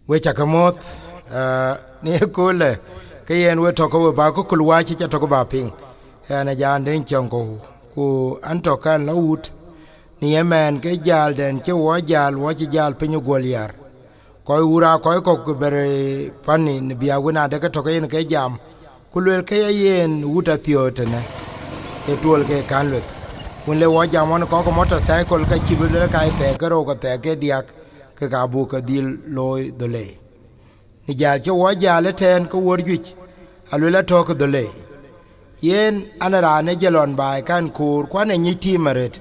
we chakamoth ni kule kayen we toko ba ko kulwa chi cha toko ba ping na jan den chongo ku antokan laut ni yemen ke jal den che wo chi jal pinyu goliar koy ura koy ko bere pani ni biya wona de ka toko yen ke jam kulwel ke yen uta thiotene e tol ke kanlet kun le wo jam on ko motorcycle ka chibule ka te garo ko te ke diak ke ka bu ka dil loy dole ni jal che wo jale ten ko wor juch alula to ko dole yen anara ne jelon bai kan kur kwane ni timaret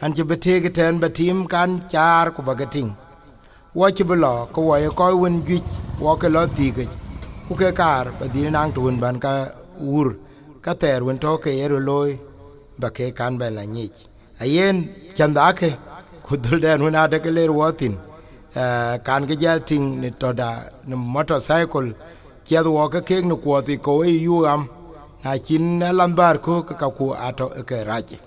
an je betege ten batim kan char ko bagating wo che blo ko wo ko won juch wo ke lo tige ku ke kar badil nang tun ban ka ur ka ter won to ke ero loy ba ke kan ben la nyich ayen chandake ku dul den wona de ke ler wotin kan ke jal ting ni to da ni motorcycle ke do ka ke ni ko ti ko yu am na chin lambar ko ka ku ato ke raje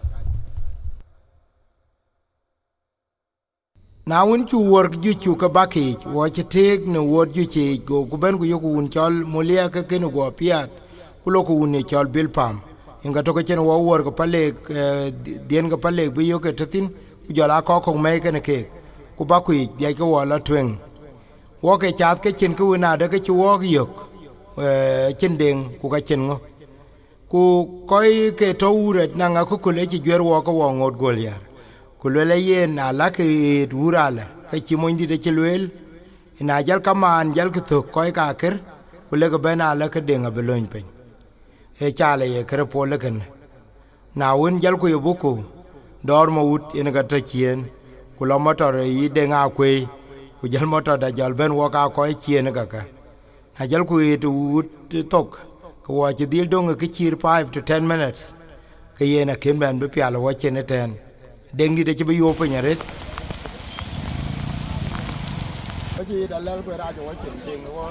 na won chu wor ju chu ka baki wo che tek ni wor ju che go ku ben ku yo ku un chol molia ka ke ni go piat ku lo ku ni chol bil pam inga to ke chen wo wor ko pale dien ga pale bi yo ke tin ku jola ko me ke ne ke ku ba ku ya ko wala twen wo ke chat ke chen ku na de ke chu wo yok chen ding ku ka chen ngo ku koi ke to ure na nga ku le chi gwer wo ko wo ngot gol yar ku le ye na la ke urala ke chi mo ndi de chi lwel ina jal kaman jal ke to koi ka ker ku le ga bena la ke denga belon pen e chale ye kre pole ken na won jal ku yobuku dor mo ut en ga ta chien ku lo motor yi de nga kwe ku jal motor da jal ben wo ka ko chien ga ka na jal ku it ut tok ko wa ji dil dong ke chir 5 to 10 minutes ke ye na ken ben be pialo wo chen ten deng di de ci be yo pe nyaret aji da lal ko ra jo wo chen deng wo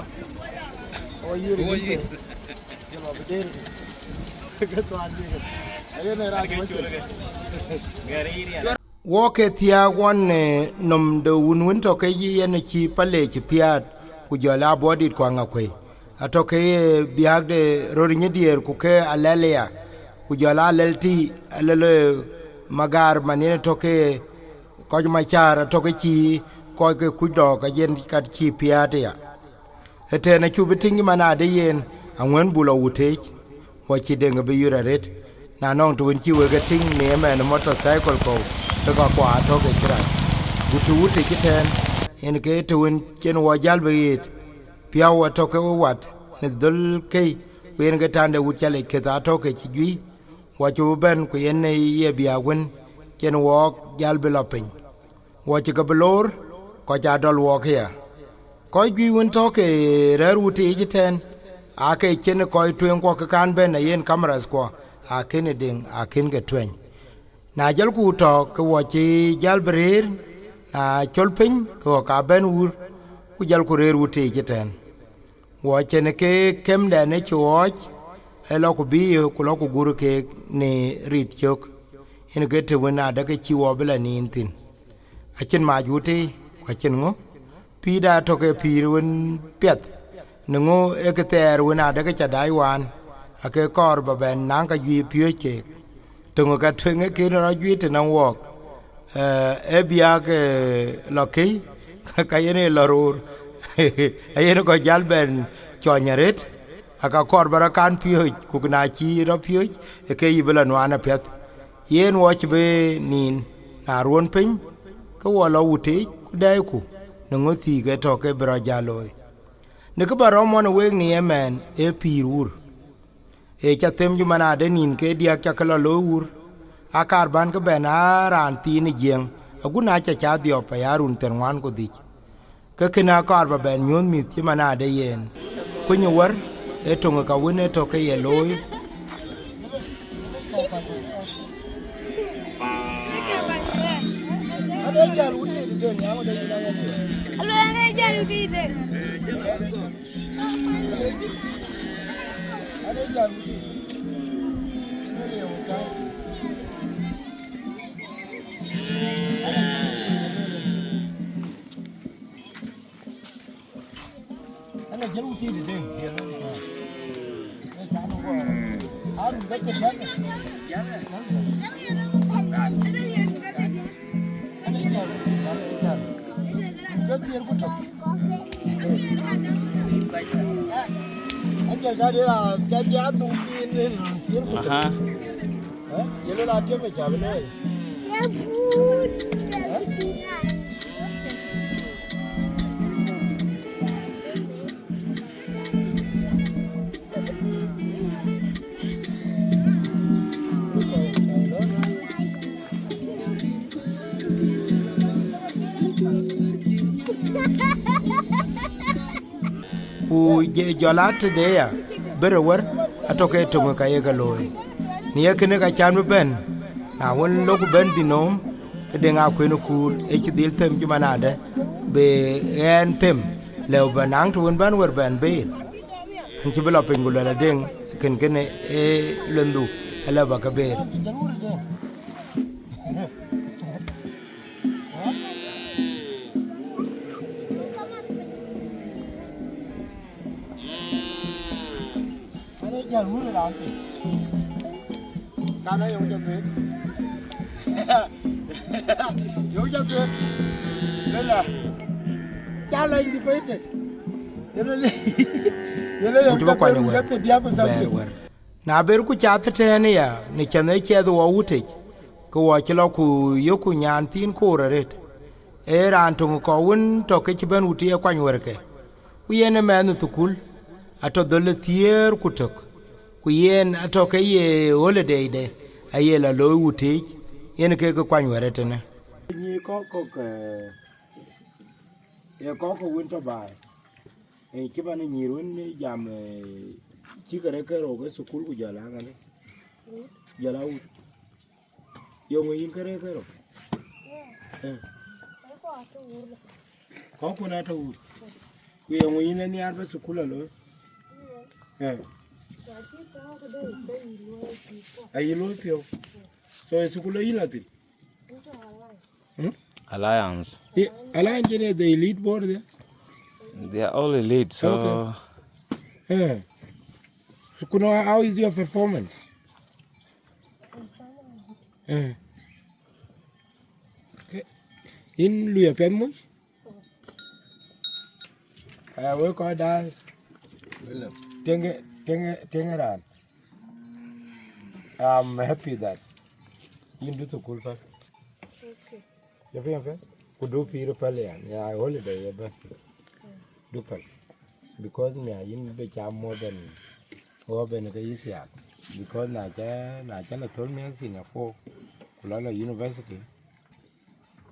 o yiri yo ba de wo ke tia won nom de wun to ke yen chi pale chi piat ku jola bodit ko ngakwe ato ke biag de rori dier ku ke alelia ku jola lelti alele magar manene to ke ko ma chara to ke chi ko ke ku do ka yen kat chi piat ya etena chu bitingi manade yen angwen bulo wutech wo chi denga be yura ret na nong to win chi we ga ting ne me motorcycle ko ka kwa to ke kira gutu wuti kiten en ke to win chen wo jal be yit pia wo to ke wat ne dul ke wen ga tande wut chale ke ta to ke chi gi wo chu ben ku yen ne ye bia wen chen wo jal be lopin wo chi ka blor ko ja dol wo ke ya ko gi won to ke rer wuti kiten ake chen ko twen ko kan ben yen cameras ko akene ding akin ge twen na jal ku to ko wo chi jal brer na cholpin ko ka ben ur ku jal ku rer wuti jeten wo chen ke kem da ne choch elo ku bi ku lo ku guru ke ni rit chok en ge te wona da ke chi wo bela nin tin a chen ma juti ko chen ngo pi da to ke pi run pet nungu eketer wona de ka dai wan ake kor ba ben nang ka gi pye che tungu ka twenge ke ro gi te nan wok e bia ke loki ka yene lorur ayene ko jalben chonyaret aka kor bara kan pye ku na chi ro pye e ke yibla nwana pet yen woch be nin na ron pin ko wala wuti ku dai ku nungu ti ke to ke bra jaloi ne ko baro mon weg ni yemen e pirur e chatem ju manade nin ke dia chakalo lowur akar ban ko bena ran ti ni jeng aguna cha dio pa yarun terwan ko dik ke kina kar ba ben nyon mit ti manade yen kunyu war e tonga ka wone to ke ye loy ana jaru ti de den ya no ka e ta no ko aru da ke ya ya ana ya ga tier ku to anh cái đấy là cái giá tung tin nên tier ku to ye lo la tier me cha be ne ku je jolat de ya bere wer atoke tungu ka ye galoy ni ye kene ka chan ben na won lo ku ben dinom ke de nga kwenu kul e chi dil tem jumanade be en tem le banang tu won ban wer ben be an chi bela pengula la ding ken kene e lendu ala ba ka be giờ muốn là làm gì? Cái này dùng cho tuyệt, dùng cho tuyệt, nên là cha lên đi phết này, cho nên là chúng ta quay về na ber ku cha te ne ya ni chane che do wuti ko wa chlo ku yoku nyan tin ko ret e ran to ko won to ke ben wuti e kwan werke ku yene men to kul ato dole tier ku tok ku yen atoke ye holiday de ayela lo wuti yen ke ko kwan werete ne ni ko ke e ko winter bai e ki ban ni run ni jam ki kare karo ga sukul ku jala ngane jala u yo ngi kare karo ko na to u ku yo ngi ni arba sukul lo ay lo pio so sukul ilatin Alliance. Alliance is the elite board there. They are all elite, so. Okay. So, how is your performance? Okay. In Luya Penmus? I work all that. Tengeran. I'm happy that you do the cool part. Okay. Could do Peter Palian. Yeah, holiday, but do pal. Because me, I in the charm more than over the Ethiopia. Because Najana told me in a four Kulala University.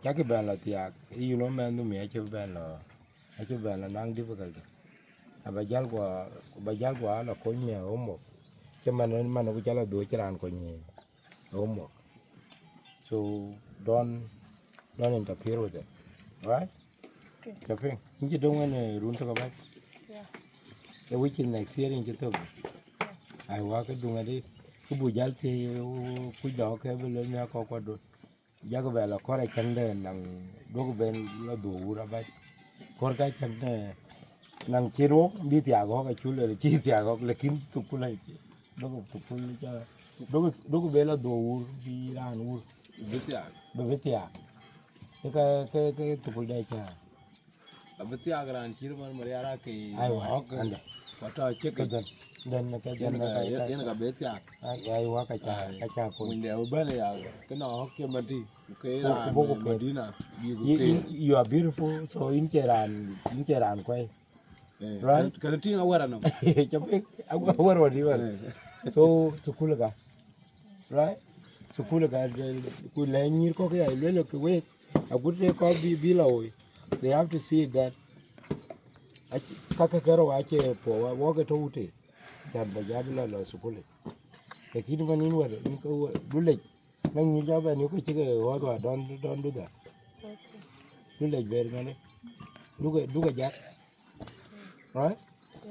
Jackie Bella Tiak, you know, man, to me, I have been long difficulty. Bajalgua, la conya homework. Chairman and man of Jala do it around conya homework. So don't interfere with it. Right? Okay. You don't want to run to go back? Yeah. The witch in next year in Jitob. I work at doing it. Kubu Jalti, put the okay, will learn your cocoa. Jagabella, Cora Chanda, and Dogoben Ladu, Urabai. Corca Chanda, Nankiro, Bitiago, a chula, Chitiago, Lakin to pull it. Dogo to pull it. Dogobella do, be ran wood. Betia. To pull that. Abetia gran Chirman Mariara ke I walk and what I check it then Betia. I walk a child. When they were belly out, can I hockey Madi? Medina. You are beautiful, so in Cheran quay. Right? Can I think I wear no? What was you? So, Sukulaga. Right? Sukulaga, good lane you cocky, I look away. A good record be below. They have to see that Kakakaro Ache for walk at Ote, that Bajabla or Sukule. The kid of an inward, you go bullet. When you job and you could take a water, don't do that. Bullet very many. Look at that. Right?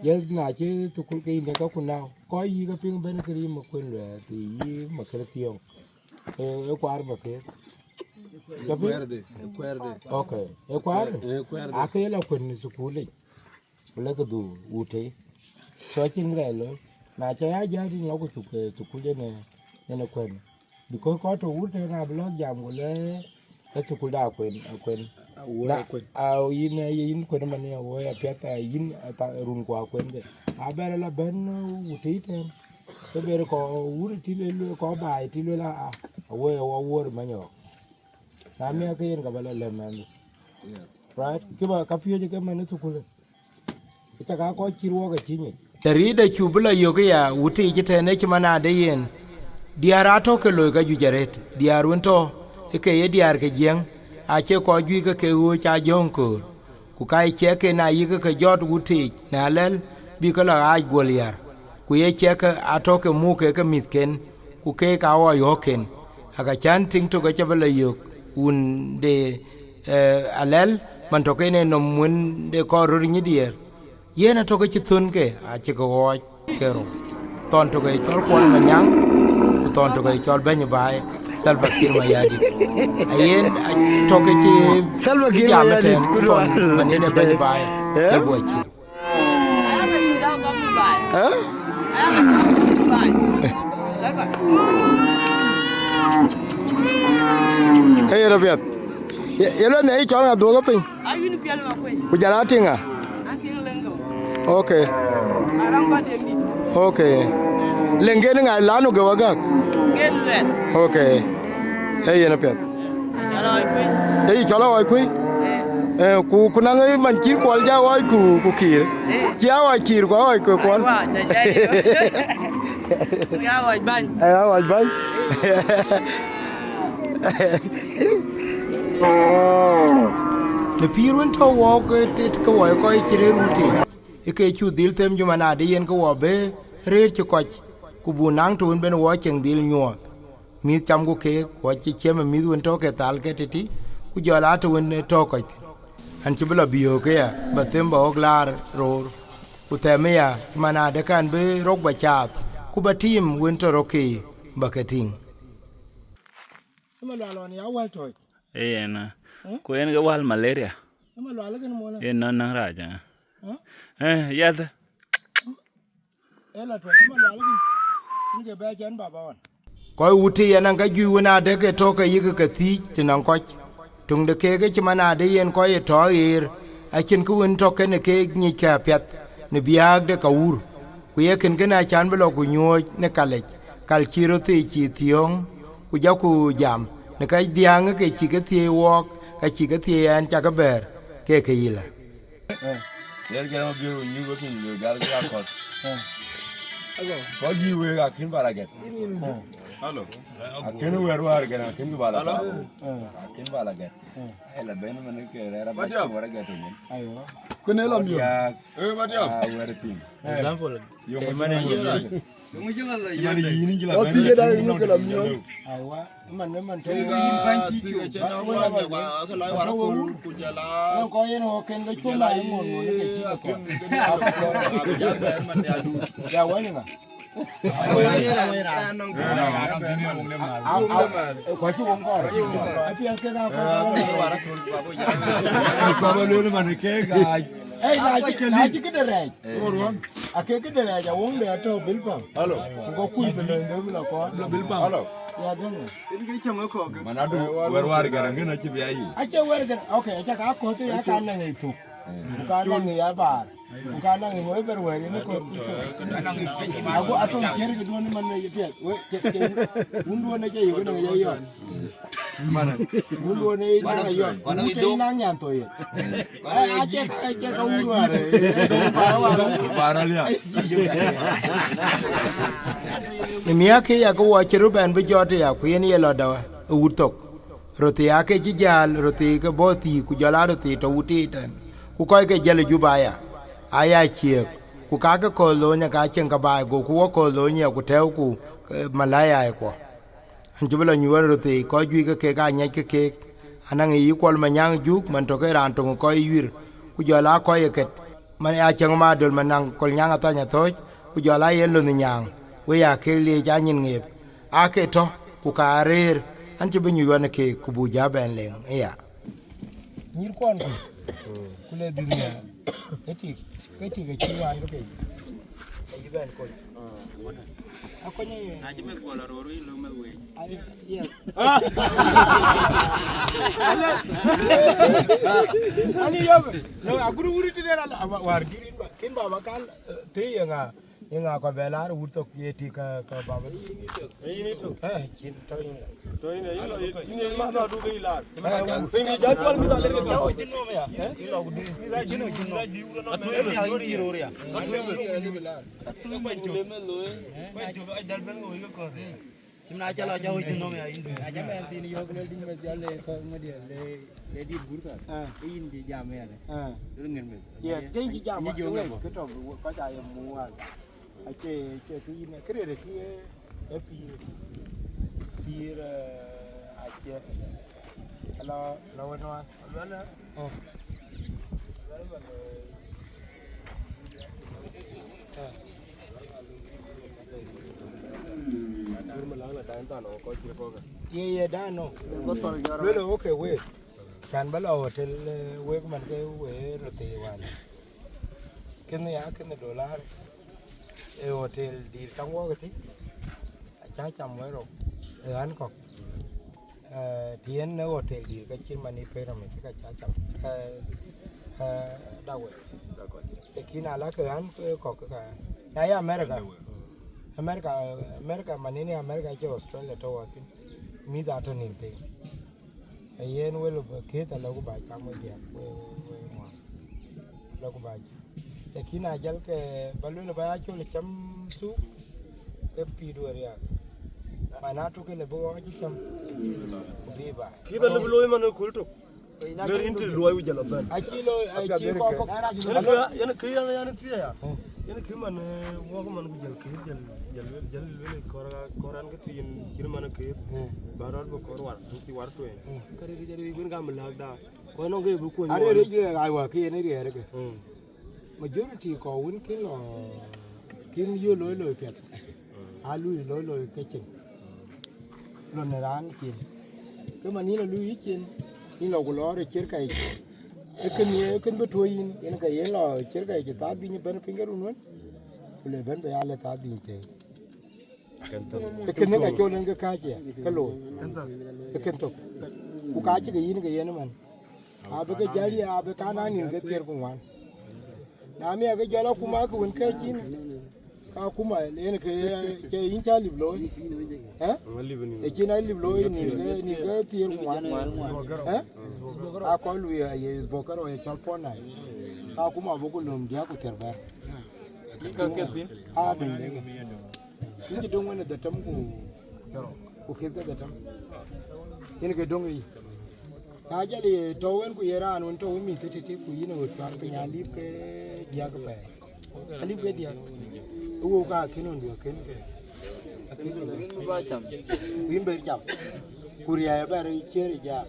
Yes, Nachi to cook in the cocoa now. Call you a ping Benacrim McQueen, the Macrathion. A quarter of it. Okay. A quarter. I can't couldn't school it. le ko du ute so chin re lo na cha ya ja di lo ko chu je ne kwen because ko to ute na blog jam go le chu ku da kwen a yin ko man ya wo ya peta yin ta run ko kwen de a bere la ben ute ten ko bere ko uri ti le ko ba ti le la a wo manyo na mi ka yin ka bala le man right ke ba ka pye ke man tu kule ita ka ko chirwo ga chinyi tarida chubula yoga ya wuti jite ne chimana de yen diara to ke lo ga jujaret diar wonto ke ye diar ke jeng a che ko ju ke wo cha jonko ku kai che ke na yi ke jot wuti na lel bi ko la ai goliar ku ye che ke atoke mu ke mitken ku ke ka wa yoken aga chan ting to ga chabala yok un de alel man to ke ne no mun de ko ro ni dier yena to ke chithun ke a che ko wo kero ton to ke chol kwon ma nyang ku ton to ke chol ben bai salva kir ma yadi ayen to ke chi salva kir ma yadi ku ton man ne ben bai ke wo chi hey Rabiat yelo ne chol na do ga pin ayun pial ma ko ku jala tinga okay okay lengene nga lanu ga wagak okay hey yana pet hey chala oi kui ku na ngai man chin kwal ja oi ku kir ja oi kir ko oi ku kwal ya oi ban the pirun to walk it ko oi ko chire ruti ke chu dil tem juma na de yen ko wo be rer chi koch ku bu nang tun ben wo cheng dil nyo mi cham ku ke ko chi chem mi won to ke tal ke ti ku jo la to won to ko an chi bla bio ke ya ba tem ba oglar ro ku te me ya mana de kan be rok ba cha ku ba tim won to ro ke ba ke ting ma la ya wal to na ko en ga wal malaria ma la ga mo na en nan raja yad ela to ma la ga nge ba jan baba wan ko wuti yana ga ju wona de ke to ke yi ke ti tinan ko tung de ke ke mana de yen ko ye to ir a kin ku won to ke ne ke ni ka pet ne biag de ka ur ku ye ken gena chan blo ku nyo ne kale kal chiro ti chi tiong ku ja ku jam ne ka diang ke chi ke ti wok ka chi ke ti an cha ka ber ke yila yer ke no bi ni go kin gal ga ko ko ji we ga kin bala get hello akin we ro ar gena kin bala akin bala get ela ben man ke era ba ko wara get ni ayo kun ela mi badia wara tin example yo man ni jila la ya ni ni jila ben o ti da ni ko la mi aywa man to ban ti chu ba wa ka la wara ku jala ko yen ho ken ga chu la mo ke ti ko ya ben man ya du ya wa ni na kwa chu ko ko apia ke ga ko wara ku ba ba lo man ke ga hey na ji ke dere moron ake ke dere ja won de to bilpam halo ko ku be le de la ko bilpam halo ya gane in ge chama ko manadu warwar ga ngena ci biya yi ake war ga okay ake ka ko to ya ka nan ne to ka nan ya ba ka nan ne mo ber wer ne ko ago atom kere ga don man ne ye undu ne je yi ne ye yo mana undu ne na yo ko nan yan to ye ake ka undu are para ya ni miake ya ko wa chiru ben bi jote ya ku yen ye loda utok roti ake ji jal roti ke boti ku jala roti to utitan ku ko ke jale jubaya aya chiek ku ka ko lo nya ka chen ka ba go ku ko lo nya ku te ku malaya ko an jubla nyu roti ko ju ke ga nya ke anang yi kol manyang juk man to ke ran to ko yir ku jala ko ye ke man ya chen ma dol manang kol nya ta nya to ku jala ye lo ni nyang we ya ke le ja nyin nge ake to ku ka rer an ti binyu wana ke ku bu ja ben leng ya nyir kon ku le dunia eti cái thì cái chi hoàn cái gì bên coi aku ni Aja me kuala rori lu me we. yes ali yo no aguru uri tidera war girin kin baba kan te yenga ko belar wutok yeti ka baba Ini tu. chin to yin To ini ma na du be lar. Pengi jadwal mi daler ke jauh jinno me ya ilo gudi mi da jinno Atu me rori rori ya. Chimna chala jauh jinno me ain. Aja men tin yo le ding me sia le ko ngadi le di burka. In di jam ya le. Lu ngin me. ye cái gì jam cái to có chạy mua ai chơi cái này cái này cái pir ai chơi lo nó ye da no lo okay we kan ba lo hotel we man cái we rote wan cái $1 e hotel di tang wo cái cha chăm với rồi ăn cọc tiền nó hotel đi cái chuyện mà đi phải làm cái cha chăm đau vậy cái nào là cái ăn cọc cái này America mà nên America chứ Australia đâu vậy mi đã thôi nín pe ai yên với lúc kia ta lâu bài chăm với việc với mà lâu bài cái nào giờ cái baloi là bài cho là chăm su cái pi đuôi rồi mà nó tụi cái là bao nhiêu chăm đi bà Kita lebih loy mana kultuk. Ber inti loy ujal ban. ai chỉ có cái Yana kaya yana tiya ya. Yana kaya mana wak mana ujal kaya jal beli koran ke tiyin kiri mana kaya. Baral bu korwar tuki war tuwe. Kari jadi ibu nggak melagda. Kau nongge buku ni. ada dia ai wa kia ni dia cái majority có win cái lo kim yêu lối kẹt alu lối cái chuyện lần này ăn chuyện cái mà ní là lưu chuyện ní là của nó để chơi cái bữa trôi in cái yên là chơi cái ta đi như bên finger luôn rồi bên bây giờ là ta đi thế cái này cho nên cái cá chứ cái lối cái tục cái cá chứ cái yên mà abe cái jali abe kana ni cái tiệt của ngoan nami cái jala kuma cái cái chín ka kuma lên cái in cha lip lối cái chín ai lip lối ni cái tiệt của ngoan coi lui ai bokar rồi chal pon này ka kuma boku lom dia ku terba bình đấy cái đông này để tấm ku cái tam cái đông ấy aja le towen ku Iran won to mi tete ku yino twar pe nya lip ke dia ke pe alip ke dia u ka kinon do ken ke ba cham. win ber jam kuria ba re chere ja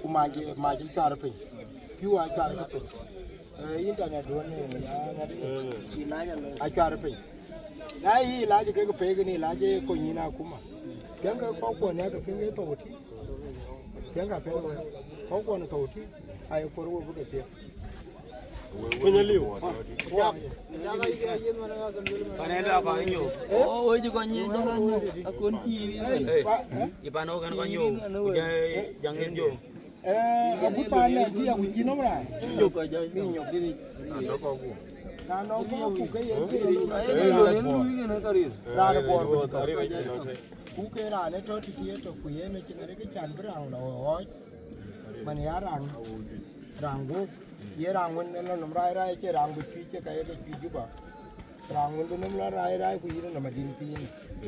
ku ma je twar pe pi wa twar ke pe internet do ne na Chi na ja le. a twar pe na yi la je ke pe ke ni la je ko ni na kuma yang ka ko ne ka pe to ti yang ka pe ko ko na to ti ai ko ro bu ke Punya liu. Kanela ka inyo. Oh, oi ju ko nyi jara nyi. Akon chi wi. Ipano kan ka inyo. Jang inyo. Aku panen dia aku cino mana? Ju ko ja ni nyok di. Na no ko aku ke ye ke Ai lo len lu ni na karir. ra de bor ko to. Ku ke ra ne to ti to ku ye ne chingare ke chan brang lo hoj. Man ya rang go ye rang won ne no rai che rang bu chi che ka ye ke chi ju ba. Rang won no la rai ku yino na madin pin.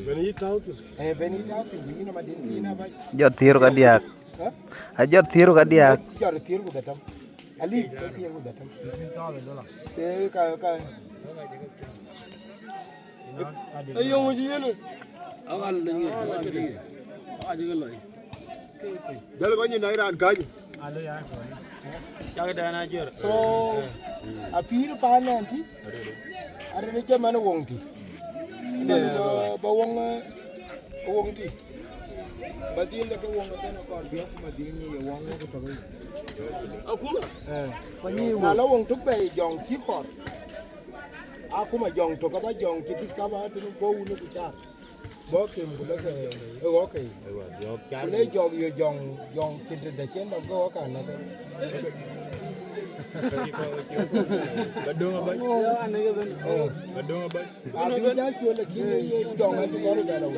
Beni tahu tu. Beni ta ku yino madin pin na ba. Jot thiru ka diak. Ajot thiru ka diak. Jor thiru ku datam. Ali ke thiru ku datam. Ka Ayo muji ni. Awal ni. Aja ke loi. Jalan kau ni naik ran kaji. Jaga dana jer. so a pir pa nanti are ne che man wong ti ne ba wong ti ba dil ke wong ke no ko bi ko ma dil ni wong ko to Aku. na la wong tuk be jong chi ko aku ma jong to ka ba jong ti discover to ko wu ku cha bo kem ku le okay yo cha le jog yo jong ti de chen dom ko ka na ka badong ba badong ba a bi ja chu le ki ni jong a ti ko ru ga la wu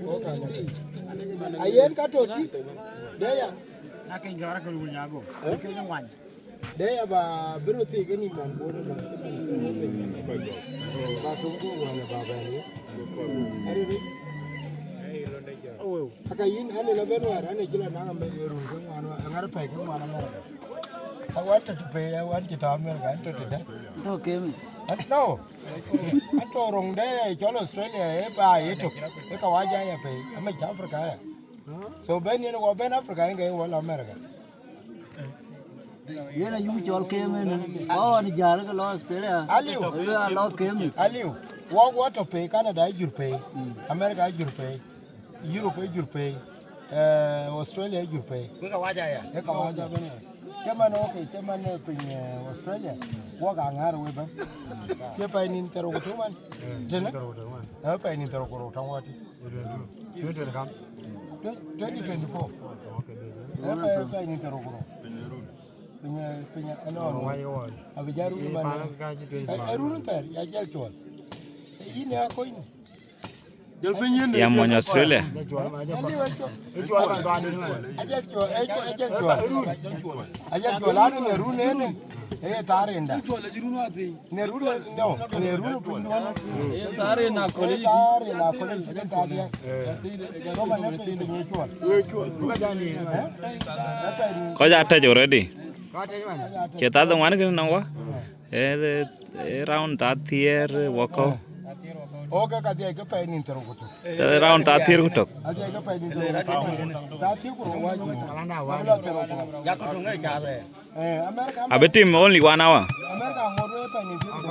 ko ka na ayen ka to ti de ya na ke ngara ko wu nya go ke nya wan de ya ba biro ti ke ni man bo ba ba tu ko wa na ba ba ni ari ri aka yin hane la ben war hane jila na me ru ko wan ngara pe ko wan ma I wanted to pay. I wanted to America. I wanted to Okay. no. I told wrong day. Chol Australia. Ba itu. Eka waja ya pay. Ame Africa ya. So ben you know ben Africa inga wala America. Ye na yu chol kem ne. Oh ni jar ka lo Australia. Aliu. Ye lo kem. Aliu. What to pay? Canada you pay. America you pay. Europe you pay. Australia you pay. Eka waja ya. Eka waja ben ya. Cuman okay, cuman punya Australia. Gua gak ngaruh weba. Dia pengen teruk cuman. Dena? Apa pengen teruk orang wati? 2024. Apa pengen teruk orang? Punya anu. Abijaru di mana? Arun ntar, ya jel jual. Ini aku ini. Yang mau Australia. Ajak jual ada nerun ini. Tarik enda. Nerun no, nerun pun. Tare na koli. Tarik nak kau ni ajak tarik. Kau mana punya jual? Kau jatuh je already. Kita tu mana kena nawa? Round tathier wako. Oke kadia ke pengen teruk tu. Round tathier kutok. Adia ke pengen teruk. Tathier kurang. Ya ko tungai cha de. Amerika. Abe team only 1 hour. Amerika ngorwe pengen teruk.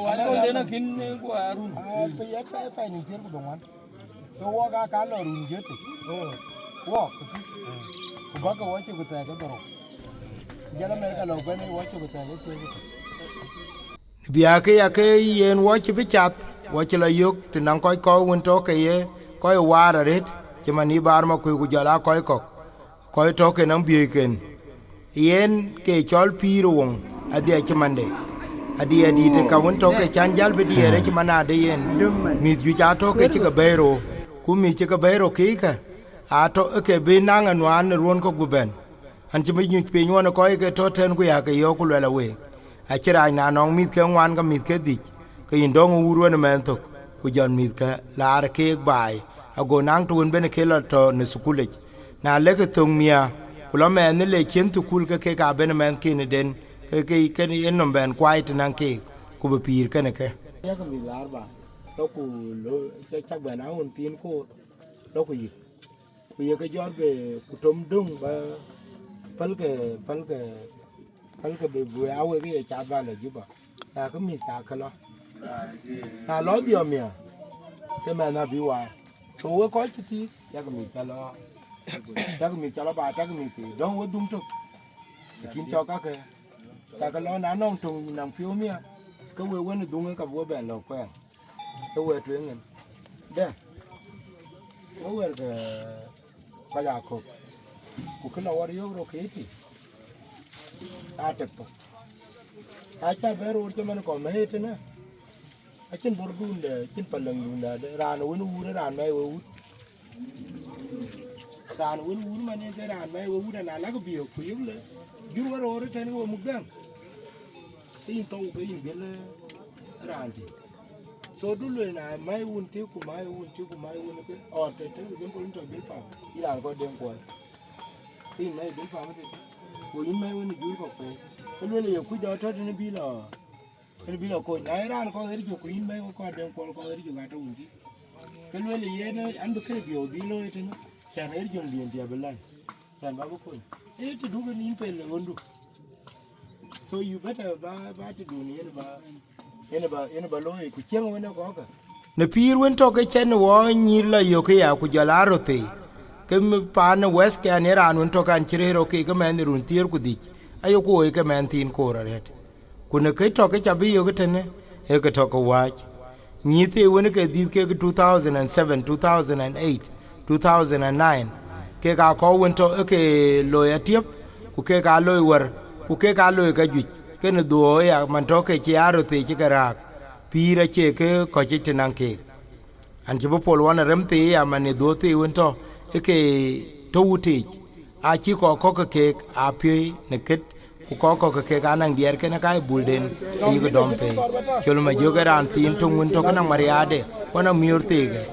Wala na kin ko arun. Pengen teruk dongan. So waga kalau run gitu. Wah, kubaga wache kutaka doro. Jala Amerika lo bene wache kutaka teruk. Biake yake yen wache bichat wache la yok tinang koy ko won to ke ye koy wara ret chemani bar ma ku jala koy to ke nang bieken yen ke chol piro won adia chemande adia di te ka won to ke chan jal be die re chemana de yen mi ju cha to ke ka bero ku mi ke bero ke ka a to ke be nang anwan ron ko guben an chemi nyu pe nyon ko ke to ten ku ya ke yo ku la we achira na nong mit ke wan ka mit ke dik ke indong uru ne men tok ku jon mit ka lar ke bai ago nang tun bene ke la to ne sukule na le ke tung mia ku lo men ne le chen tu kul ke ka bene men ke ne den ke en no ben kwai te nang ke ku be pir ke ne ke ya ka mi lar ba to ku lo cha ba na un tin ko lo ku yi ke jor be ku tom dung ba pal ke be bu awe ke cha ba le juba ta ko mi ta ka lo ta lo dio mi ke ma na bi wa so we ko ti ya ko mi cha lo ba ta ko mi ti don wo dum to kin cho ka ke ta ka lo na nong tung nang phiu mi ko we won dung ka bo ben lo kwen ko we tuen ngen de wo we ke ba ya ko ku ke lo wa yo ro ke ti atek to acha beru urche man ko mehete na achin burdun de chin palang dunda de ran won ure ran mai wo ran won ure man de ran mai wo na la ko bio ku yule jur ro ro ten wo mugdan tin to ke in gele ran ti so dulu na mai won ti ku mai won ke o te gen ko into bil pa ira ko den ko tin mai bil pa ma ko yin mai woni jur ko pe ko le yo ku do to ne bi lo ko na ran ko eri jo ku yin mai ko den ko eri jo ga to undi ko le ye ne an be ke bi o bi lo ete no chan eri jo lien dia belai chan ba ko e to du ni pe le ondu so you better ba to do ni ene ba lo e ku chen wona ko ka ne pir wen to ke chen wo ni la yo ke ya ku jala ro te kem pan west ke ne ran un to kan chire ro ke men run tier ku dik ayo ko ke men tin ko ret kuna ke to ke chabi yo gitene e ke to ko wach ni te woni ke di ke 2007 2008 2009 ke ga ko won to ke lo ya tiep ku ke ga lo wer ku ke ga lo ga ju ke ne do ya man to ke chi aro te chi garak pira che ke ko chi tinan ke an chi bo pol wana rem te ya man do te won to ke to wuti a chi ko ke a pi ne ket ko ke kanang dier ke na kai bulden yi go dompe cholo ma jogaran tin to ngun to kana mariade wana miurte ge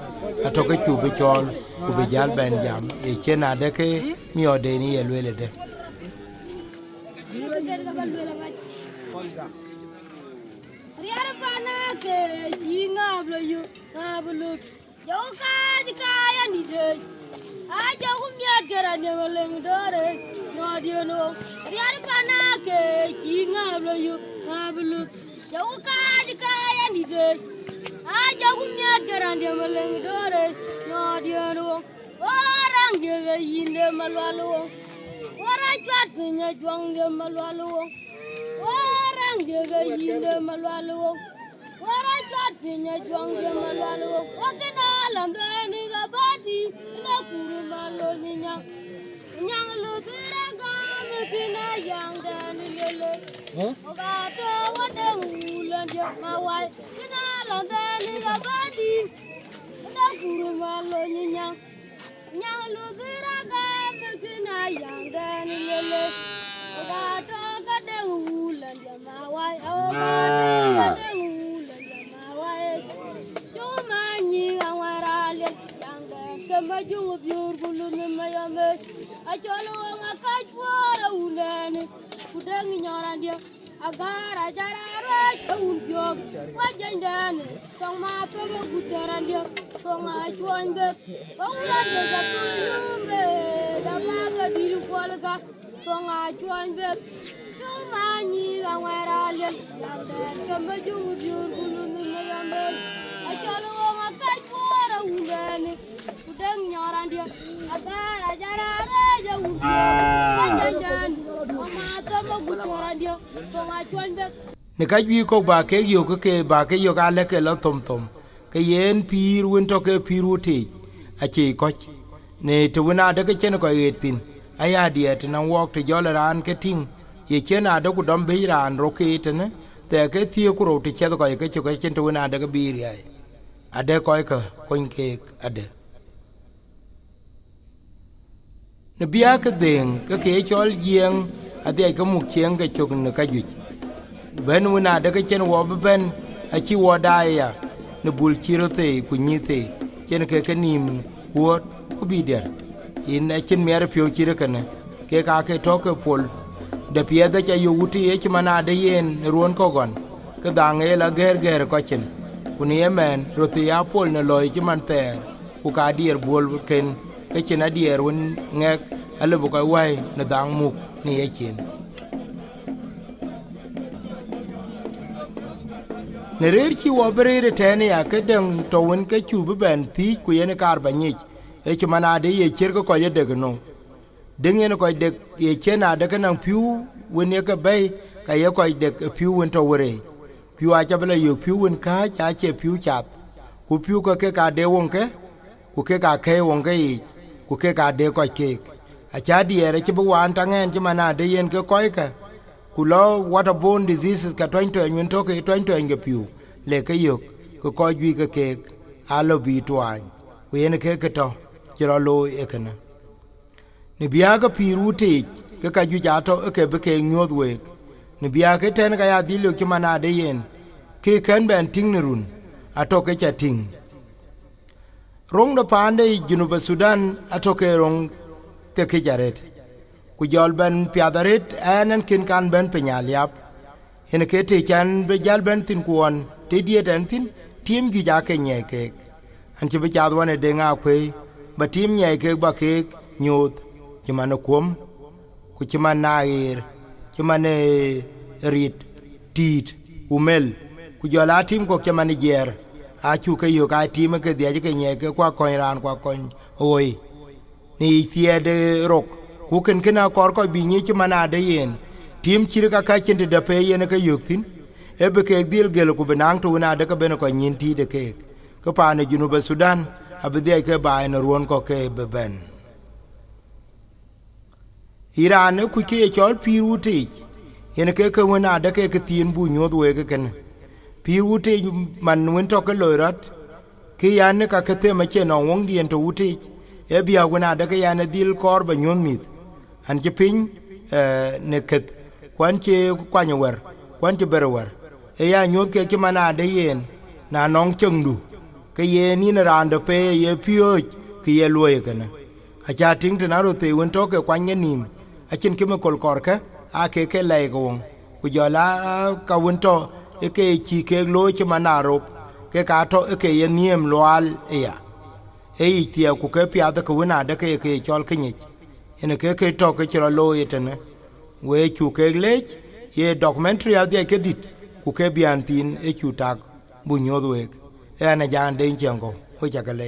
ato ke chu be chol ku be jal ben jam e chena de ke miode ni elwele de Riara pana ke jinga blo yu ngablu joka dikaya ni de aja kumyat gerane maleng dore no diono riara pana ke jinga blo yu ngablu joka dikaya ni de aja kumyat gerane maleng dore no diono orang de yinde malwalu ora chat pinya jwang de malwalu orang de yinde malwalu ora chat pinya jwang de malwalu wakena landani ga bati na kuru malo nya nyang lu tiraga mekina yang dan lele oga to wade ulan je mawai kina landani ga bati na kuru malo nya nyang lu tiraga mekina yang dan lele oga to gade ulan je mawai oga to gade ulan je mawai cuma nyi awarale yang dan kemajung biur gulun mayame ajolo ngakai fuara ulan kudang nyoran dia agar ajara raj un jog wajandan tong ma ko gutaran dia tong ajuan be ulan dia jatulumbe dama ka diru kolga tong ajuan be cuma nyi awarale yang dan kemajung biur gulun mayame ajolo ngakai fuara ulan kudang nyoran dia agar ajara raj un jog wajandan tong ma ko gutaran dia tong ajuan be ne ka wi ko ba ke yo ga le ke lo tom ke yen pir won to ke piru te a che ko ne to na de ke chen ko yetin aya diet na wok te jolan ke ting ye chena do ku dom be ran ro ke tene te ke ti ku ro te che ko ke chen to na de ke bir ya ade ko kon ke ade ne bia ke den ke chol yeng ade ke mu chen ke chok ne ka ju ben wona de ke chen wo ben a chi wo da ya ne bul chiro te ku ni te chen ke nim ko ku bi der in a chen mer pyo chiro kana ke ka ke to ke pol de pie de cha yu ti e mana de yen ruon ko gon ke dange la ger ko chen ku ni men ro ti ya pol ne loy chi man ter ku ka dier bol ken ke chen a dier won ngek ale bu ko wai ne dang muk ni e chen ne rer chi wo brere tene ya ke den to won ke chu ben ti ku yene kar banyi e chi mana de ye cher ko ye de no den yene ko de ye chena de kan piu won ye ke bay ka ye ko de piu won to wore piu a cha bele yo piu won ka cha che piu chat ku piu ko ke ka de won ke ku ke ka ke won ke ku ke ka de ko ke a cha di ere chi bu wan tangen chi mana de yen ke ko ke kulo waterborne diseases ka twain to en to ke twain to en piu le ke yok ko ko jwi ke alo bi twan ku yen ke to chiro lo e kana ni bia ga piru te ke ka ju ja to ke be ke nyod we ni bia ke ten ka ya di lo ki mana de yen ke kan ben ting nerun ato ke cha ting rong do pande Junuba Sudan ato ke rong te ke jaret ku jol ben piadaret enen kin kan ben penyaliap hen ke te chan be jal ben tin kuon te die den tin tim gi ja ke nye ke an ti be chad wane de nga kwe ba tim nye ke ba ke nyot ti man kom ku ti man nair ti man rit tit umel ku jola tim ko ke man jer a chu ke yo ka tim ke de ke nye ke kwa ko ran kwa kon oi ni tie de rok ku ken kena kor ko bi ni ci mana de yen tim chirka ka chinde da pe yene ka yuktin ebe ke dil gel ku benang to na de ka ben ko nyin ti de ke ko pa ne junu ba Sudan abde ke ba en ruon ko ke be ben Iran ku ke chol piruti yene ke ka wona de ke tin bu nyod we ke ken piruti man won to ke lorat ke yan ka ke te ma che no wong dien to uti e bia wona de ke yan dil kor ba nyon mit an ke pin ne ket kwan che kwanyo wer kwan che berwer e ya nyod ke mana de yen na nong chengdu ke ye ni na rande pe ye pio ke ye loye kana a cha ting na ro te won to ke kwan nim a chin ke me kol kor ka a ke le go ku jo la ka won to e ke chi ke lo che mana ro ke ka to e ke ye niem loal e ya e ti ku ke pia da ku na da ke chol ke ni ene ke to ke chro lo yetene we chu ke le ye documentary a de ke dit ku ke biantin e chu tak bu nyodwe e ana jan de njengo ho chakale